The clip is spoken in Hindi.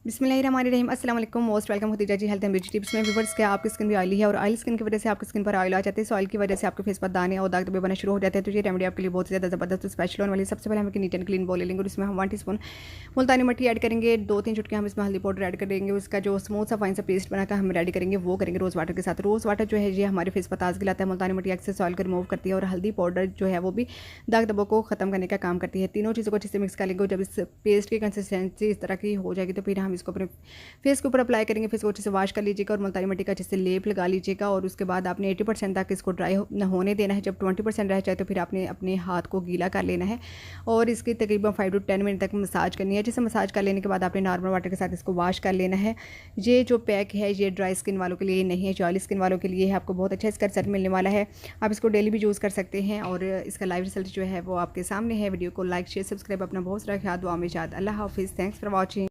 बिस्मिल्लाहिर्रहमानिर्रहीम अस्सलाम वालेकुम most welcome Khadija ji health and beauty tips में। व्यूअर्स क्या आपकी स्किन भी ऑयली है और ऑयल स्किन की वजह से आपकी स्किन पर ऑयल आ जाते हैं। सो ऑयल की वजह से आपके फेस पर दाने और दाग धब्बे बना शुरू हो जाते हैं। तो ये रेमेडी आपके लिए बहुत ज़्यादा ज़बरदस्त स्पेशल होने वाली है। सबसे पहले हम एक नीट एंड क्लीन बॉल ले लेंगे और इसमें हम 1 टीस्पून मुल्तानी मिट्टी ऐड करेंगे। 2-3 चुटकी हम इसमें हल्दी पाउडर ऐड कर देंगे। उसका जो स्मूथ सा फाइन सा पेस्ट बनाकर हम रेडी करेंगे वो करेंगे रोज़ वाटर के साथ। रोज़ वाटर जो है ये हमारे फेस पर ताजगी लाता है। मुल्तानी मिट्टी एक्सेस ऑयल को रिमूव करती है और हल्दी पाउडर जो है वो भी दाग धब्बों को खत्म करने का काम करती है। तीनों चीज़ों को अच्छे से मिक्स कर लेंगे। जब इस पेस्ट की कंसिस्टेंसी इस तरह की हो जाएगी तो फिर हम इसको अपने फेस के ऊपर अप्लाई करेंगे। फेस को अच्छे से वॉश कर लीजिएगा और मुल्तानी मिट्टी का अच्छे से लेप लगा लीजिएगा और उसके बाद आपने 80% तक इसको ड्राई होने देना है। जब 20% रह जाए तो फिर आपने अपने हाथ को गीला कर लेना है और इसकी तकरीबन 5 to 10 मिनट तक मसाज करनी है। जैसे मसाज कर लेने के बाद आपने नॉर्मल वाटर के साथ इसको वॉश कर लेना है। ये जो पैक है ये ड्राई स्किन वालों के लिए नहीं है, ऑयली स्किन वालों के लिए है। आपको बहुत अच्छा इसका रिजल्ट मिलने वाला है। आप इसको डेली भी यूज़ कर सकते हैं और इसका लाइव रिजल्ट जो है वो आपके सामने है। वीडियो को लाइक शेयर सब्सक्राइब अपना बहुत सारा ख्याल दुआ में याद। अल्लाह हाफिज़। Thanks for watching.